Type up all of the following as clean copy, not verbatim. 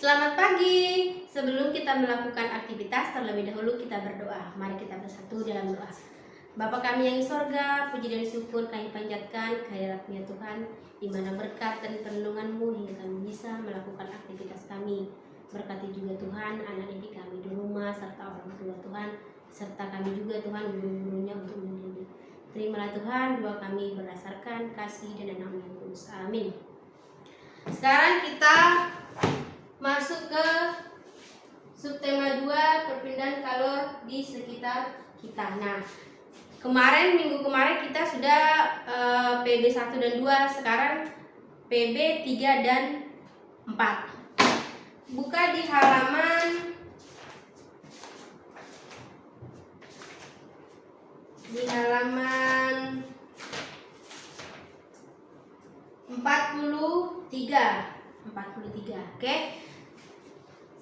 Selamat pagi. Sebelum kita melakukan aktivitas, terlebih dahulu kita berdoa. Mari kita bersatu dalam doa. Bapa kami yang di sorga, puji dan syukur kami panjatkan kehadirat-Nya Tuhan, di mana berkat dan perlindungan-Mu hingga kami bisa melakukan aktivitas kami. Berkati juga Tuhan anak didik kami di rumah, serta orang tua Tuhan, serta kami juga Tuhan guru-gurunya untuk mendidik. Terimalah Tuhan doa kami berdasarkan kasih dan nama yang kudus. Amin. Sekarang kita masuk ke subtema 2, perpindahan kalor di sekitar kita. Nah, minggu kemarin kita sudah PB 1 dan 2, sekarang PB 3 dan 4. Buka di halaman 43. Oke.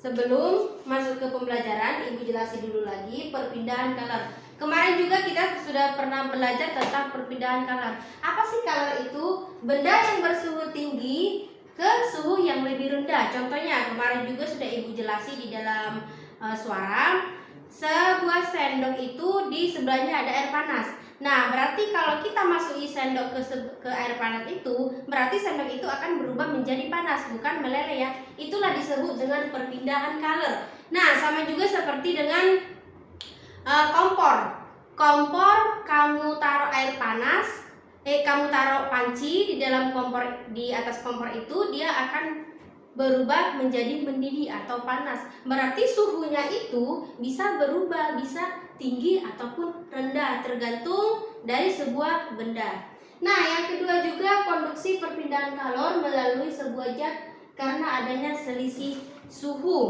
Sebelum masuk ke pembelajaran, Ibu jelasin dulu lagi perpindahan color. Kemarin juga kita sudah pernah belajar tentang perpindahan color. Apa sih color itu? Benda yang bersuhu tinggi ke suhu yang lebih rendah. Contohnya kemarin juga sudah Ibu jelasin di dalam suara. Sebuah sendok itu di sebelahnya ada air panas. Nah, berarti kalau kita masuki sendok ke air panas itu, berarti sendok itu akan berubah menjadi panas, bukan meleleh ya. Itulah disebut dengan perpindahan color. Nah, sama juga seperti dengan kompor. Kompor kamu taruh air panas, kamu taruh panci di dalam kompor, di atas kompor itu dia akan berubah menjadi mendidih atau panas. Berarti suhunya itu bisa berubah, bisa tinggi ataupun rendah, tergantung dari sebuah benda. Nah, yang kedua juga konduksi perpindahan kalor melalui sebuah zat karena adanya selisih suhu.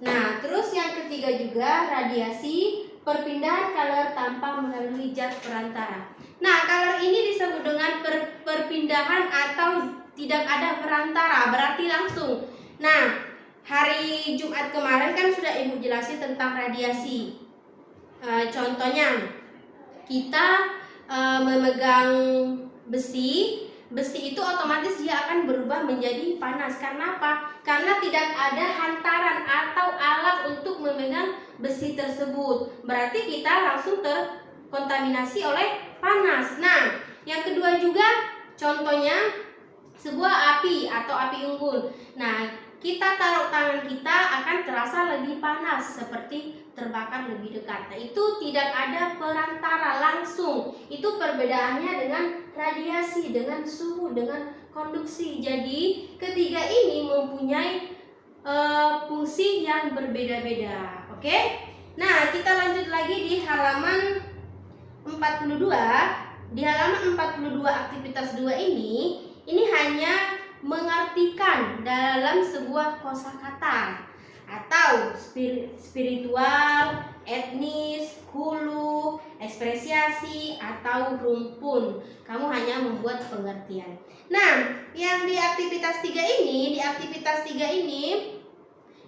Nah, terus yang ketiga juga radiasi perpindahan kalor tanpa melalui zat perantara. Nah, kalor ini disebut dengan perpindahan atau tidak ada perantara, berarti langsung. Nah, hari Jumat kemarin kan sudah Ibu jelasin tentang radiasi. Contohnya, kita memegang besi itu otomatis dia akan berubah menjadi panas. Karena apa? Karena tidak ada hantaran atau alat untuk memegang besi tersebut. Berarti kita langsung terkontaminasi oleh panas. Nah, yang kedua juga contohnya sebuah api atau api unggun. Nah, kita taruh tangan kita akan terasa lebih panas, seperti terbakar lebih dekat. Nah, itu tidak ada perantara, langsung. Itu perbedaannya dengan radiasi, dengan suhu, dengan konduksi. Jadi, ketiga ini mempunyai fungsi yang berbeda-beda. Oke? Nah, kita lanjut lagi di halaman 42. Di halaman 42 aktivitas 2 ini hanya mengartikan dalam sebuah kosakata atau spiritual, etnis, hulu, ekspresiasi, atau rumpun. Kamu hanya membuat pengertian. Nah, yang di aktivitas 3 ini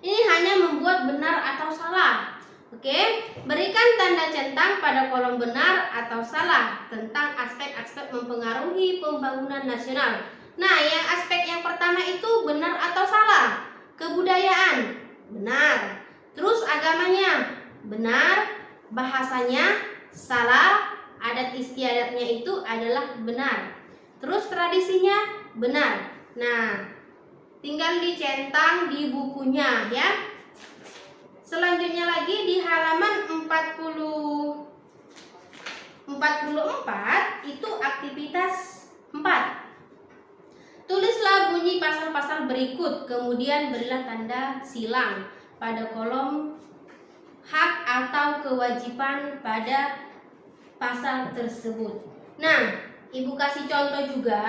hanya membuat benar atau salah. Oke, berikan tanda centang pada kolom benar atau salah tentang aspek-aspek mempengaruhi pembangunan nasional. Nah, yang aspek yang pertama itu benar atau salah. Kebudayaan, benar. Terus agamanya, benar. Bahasanya, salah. Adat istiadatnya itu adalah benar. Terus tradisinya, benar. Nah, tinggal dicentang di bukunya ya. Selanjutnya lagi di halaman 44 itu aktivitas 4. Tulislah bunyi pasal-pasal berikut, kemudian berilah tanda silang pada kolom hak atau kewajiban pada pasal tersebut. Nah, Ibu kasih contoh juga.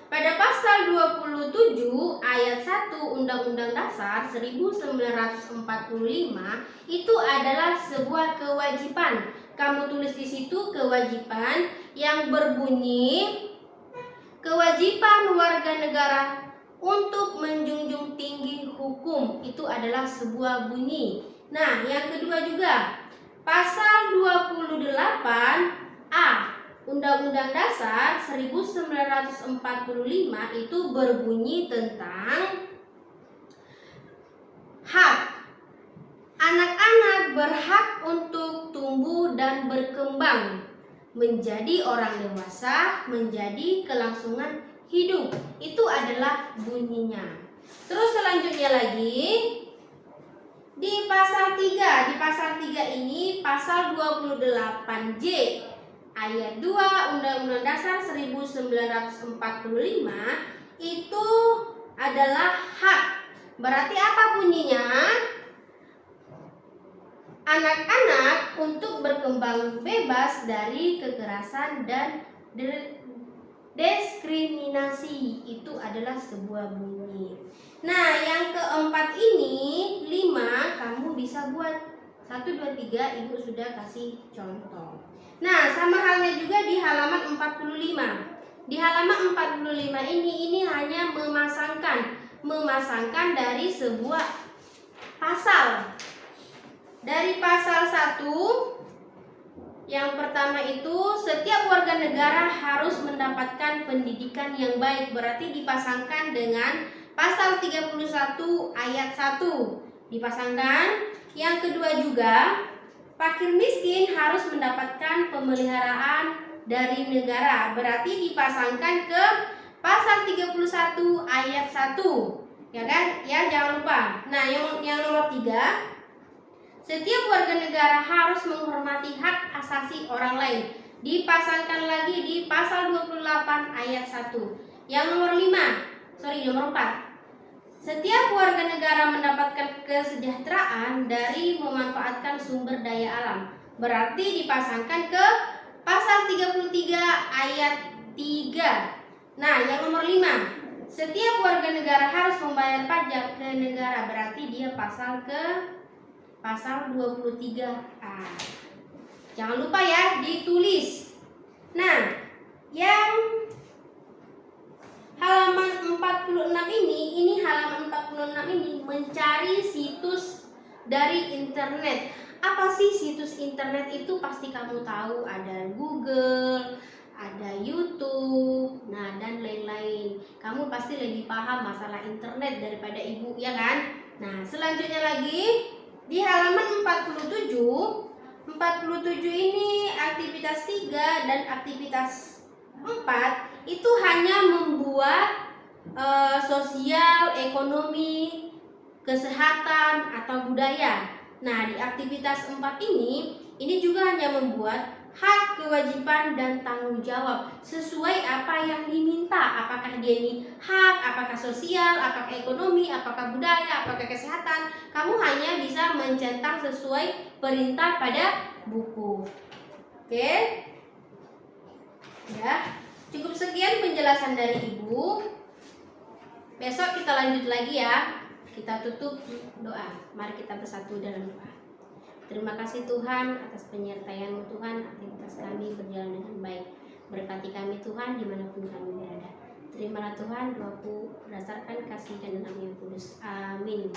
Pada pasal 27 ayat 1 Undang-Undang Dasar 1945 itu adalah sebuah kewajiban. Kamu tulis di situ kewajiban yang berbunyi kewajiban warga negara untuk menjunjung tinggi hukum. Itu adalah sebuah bunyi. Nah, yang kedua juga pasal 28A Undang-Undang Dasar 1945 itu berbunyi tentang berhak untuk tumbuh dan berkembang menjadi orang dewasa, menjadi kelangsungan hidup. Itu adalah bunyinya. Terus selanjutnya lagi di pasal 3. Di pasal 3 ini pasal 28J ayat 2 Undang-Undang Dasar 1945 itu adalah hak. Berarti apa bunyinya? Anak-anak untuk berkembang bebas dari kekerasan dan diskriminasi. Itu adalah sebuah bunyi. Nah, yang keempat ini 5 kamu bisa buat 1, 2, 3 Ibu sudah kasih contoh. Nah, sama halnya juga di halaman 45. Di halaman 45 ini hanya memasangkan dari sebuah pasal. Dari pasal 1 yang pertama itu setiap warga negara harus mendapatkan pendidikan yang baik. Berarti dipasangkan dengan pasal 31 ayat 1. Dipasangkan. Yang kedua juga fakir miskin harus mendapatkan pemeliharaan dari negara. Berarti dipasangkan ke pasal 31 ayat 1. Ya kan? Ya, jangan lupa. Nah, yang nomor 3, setiap warga negara harus menghormati hak asasi orang lain. Dipasangkan lagi di pasal 28 ayat 1. Yang nomor 4. Setiap warga negara mendapatkan kesejahteraan dari memanfaatkan sumber daya alam. Berarti dipasangkan ke pasal 33 ayat 3. Nah, yang nomor 5. Setiap warga negara harus membayar pajak ke negara. Berarti dia pasal 23A. Jangan lupa ya ditulis. Nah, yang halaman 46 ini halaman 46 ini mencari situs dari internet. Apa sih situs internet itu? Pasti kamu tahu, ada Google, ada YouTube, nah dan lain-lain. Kamu pasti lebih paham masalah internet daripada ibu, ya kan? Nah, selanjutnya lagi di halaman 47 ini aktivitas 3 dan aktivitas 4 itu hanya membuat sosial, ekonomi, kesehatan atau budaya. Nah, di aktivitas 4 ini juga hanya membuat hak, kewajiban, dan tanggung jawab sesuai apa yang diminta. Apakah dia ini hak, apakah sosial, apakah ekonomi, apakah budaya, apakah kesehatan. Kamu hanya bisa mencentang sesuai perintah pada buku. Oke? Ya, cukup sekian penjelasan dari Ibu. Besok kita lanjut lagi ya. Kita tutup doa. Mari kita bersatu dalam doa. Terima kasih Tuhan atas penyertaan-Mu Tuhan, aktivitas kami berjalan dengan baik. Berkati kami Tuhan dimanapun kami berada. Terimalah Tuhan doaku berdasarkan kasih dan nama yang kudus. Amin.